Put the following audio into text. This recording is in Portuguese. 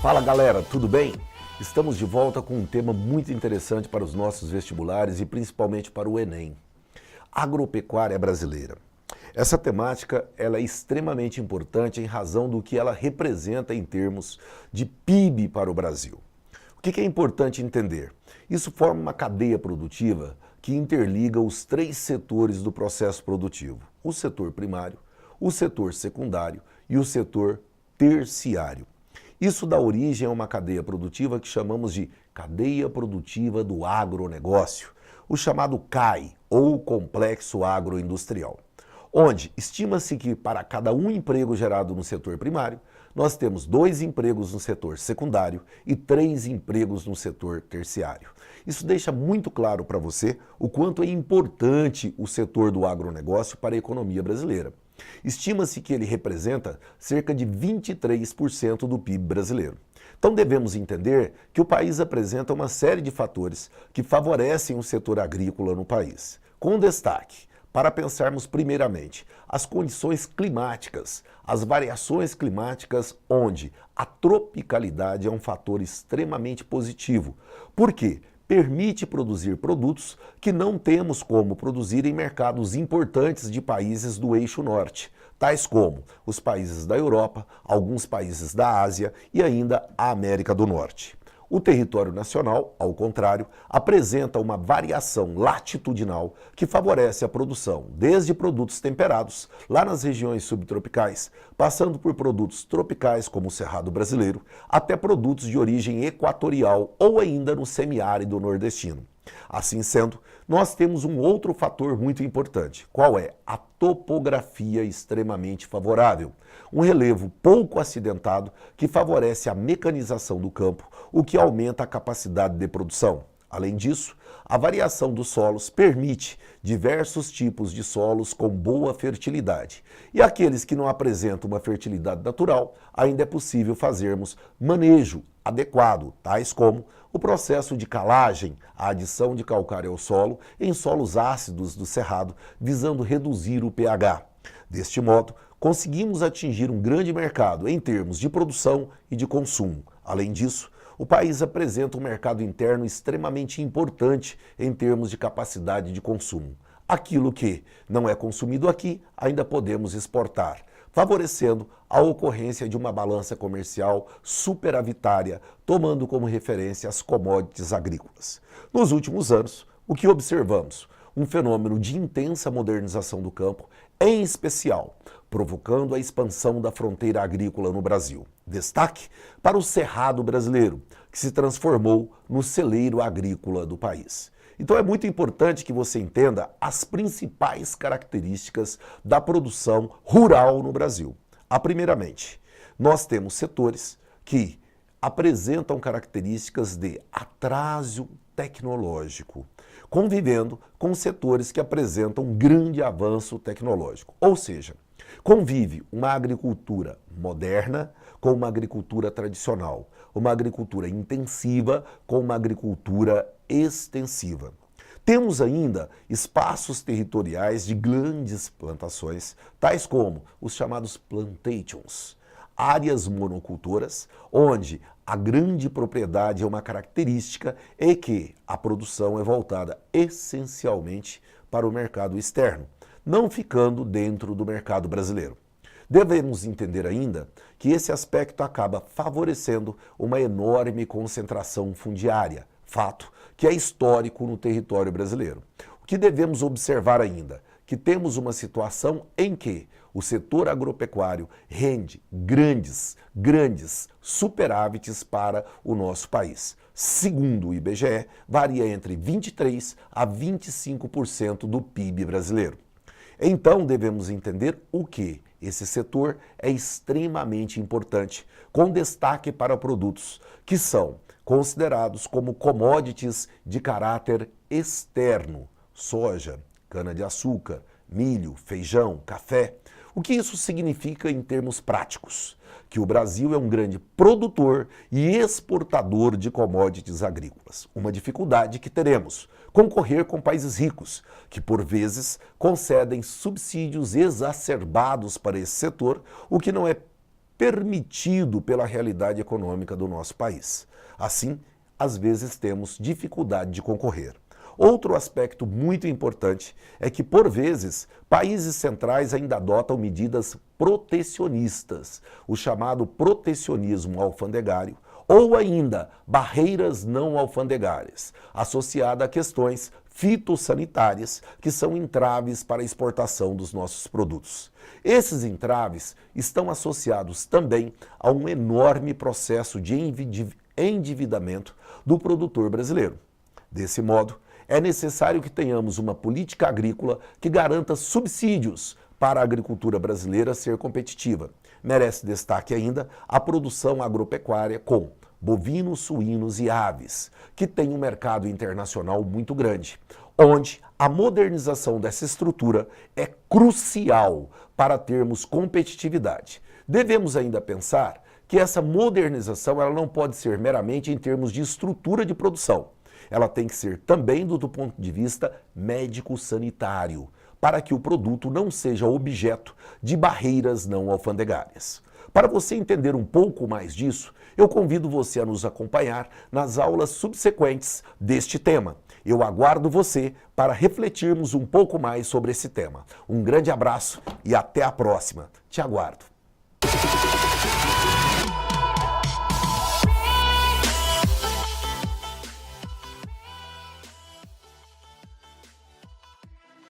Fala galera, tudo bem? Estamos de volta com um tema muito interessante para os nossos vestibulares e principalmente para o Enem. Agropecuária brasileira. Essa temática ela é extremamente importante em razão do que ela representa em termos de PIB para o Brasil. O que é importante entender? Isso forma uma cadeia produtiva que interliga os três setores do processo produtivo: o setor primário, o setor secundário e o setor terciário. Isso dá origem a uma cadeia produtiva que chamamos de cadeia produtiva do agronegócio, o chamado CAI, ou Complexo Agroindustrial, onde estima-se que para cada um emprego gerado no setor primário, nós temos 2 empregos no setor secundário e 3 empregos no setor terciário. Isso deixa muito claro para você o quanto é importante o setor do agronegócio para a economia brasileira. Estima-se que ele representa cerca de 23% do PIB brasileiro. Então devemos entender que o país apresenta uma série de fatores que favorecem o setor agrícola no país, com destaque para pensarmos primeiramente as condições climáticas, as variações climáticas onde a tropicalidade é um fator extremamente positivo. Por quê? Permite produzir produtos que não temos como produzir em mercados importantes de países do eixo norte, tais como os países da Europa, alguns países da Ásia e ainda a América do Norte. O território nacional, ao contrário, apresenta uma variação latitudinal que favorece a produção, desde produtos temperados, lá nas regiões subtropicais, passando por produtos tropicais, como o Cerrado brasileiro, até produtos de origem equatorial ou ainda no semiárido nordestino. Assim sendo, nós temos um outro fator muito importante. Qual é? A topografia extremamente favorável. Um relevo pouco acidentado que favorece a mecanização do campo, o que aumenta a capacidade de produção. Além disso, a variação dos solos permite diversos tipos de solos com boa fertilidade. E aqueles que não apresentam uma fertilidade natural, ainda é possível fazermos manejo adequado, tais como o processo de calagem, a adição de calcário ao solo em solos ácidos do cerrado, visando reduzir o pH. Deste modo, conseguimos atingir um grande mercado em termos de produção e de consumo. Além disso, o país apresenta um mercado interno extremamente importante em termos de capacidade de consumo. Aquilo que não é consumido aqui, ainda podemos exportar, favorecendo a ocorrência de uma balança comercial superavitária, tomando como referência as commodities agrícolas. Nos últimos anos, o que observamos? Um fenômeno de intensa modernização do campo, em especial, provocando a expansão da fronteira agrícola no Brasil. Destaque para o Cerrado brasileiro, que se transformou no celeiro agrícola do país. Então é muito importante que você entenda as principais características da produção rural no Brasil. Primeiramente, nós temos setores que apresentam características de atraso tecnológico, convivendo com setores que apresentam grande avanço tecnológico. Ou seja, convive uma agricultura moderna com uma agricultura tradicional, uma agricultura intensiva com uma agricultura extensiva. Temos ainda espaços territoriais de grandes plantações, tais como os chamados plantations, áreas monocultoras, onde a grande propriedade é uma característica e que a produção é voltada essencialmente para o mercado externo, não ficando dentro do mercado brasileiro. Devemos entender ainda que esse aspecto acaba favorecendo uma enorme concentração fundiária, fato que é histórico no território brasileiro. O que devemos observar ainda? Que temos uma situação em que o setor agropecuário rende grandes superávites para o nosso país. Segundo o IBGE, varia entre 23% a 25% do PIB brasileiro. Então devemos entender o que esse setor é extremamente importante, com destaque para produtos que são considerados como commodities de caráter externo: soja, cana-de-açúcar, milho, feijão, café. O que isso significa em termos práticos? Que o Brasil é um grande produtor e exportador de commodities agrícolas. Uma dificuldade que teremos: concorrer com países ricos, que por vezes concedem subsídios exacerbados para esse setor, o que não é permitido pela realidade econômica do nosso país. Assim, às vezes temos dificuldade de concorrer. Outro aspecto muito importante é que, por vezes, países centrais ainda adotam medidas protecionistas, o chamado protecionismo alfandegário, ou ainda barreiras não alfandegárias, associada a questões fitossanitárias, que são entraves para a exportação dos nossos produtos. Esses entraves estão associados também a um enorme processo de endividamento do produtor brasileiro. Desse modo, é necessário que tenhamos uma política agrícola que garanta subsídios para a agricultura brasileira ser competitiva. Merece destaque ainda a produção agropecuária com bovinos, suínos e aves, que tem um mercado internacional muito grande, onde a modernização dessa estrutura é crucial para termos competitividade. Devemos ainda pensar que essa modernização ela não pode ser meramente em termos de estrutura de produção. Ela tem que ser também do ponto de vista médico-sanitário, para que o produto não seja objeto de barreiras não alfandegárias. Para você entender um pouco mais disso, eu convido você a nos acompanhar nas aulas subsequentes deste tema. Eu aguardo você para refletirmos um pouco mais sobre esse tema. Um grande abraço e até a próxima. Te aguardo.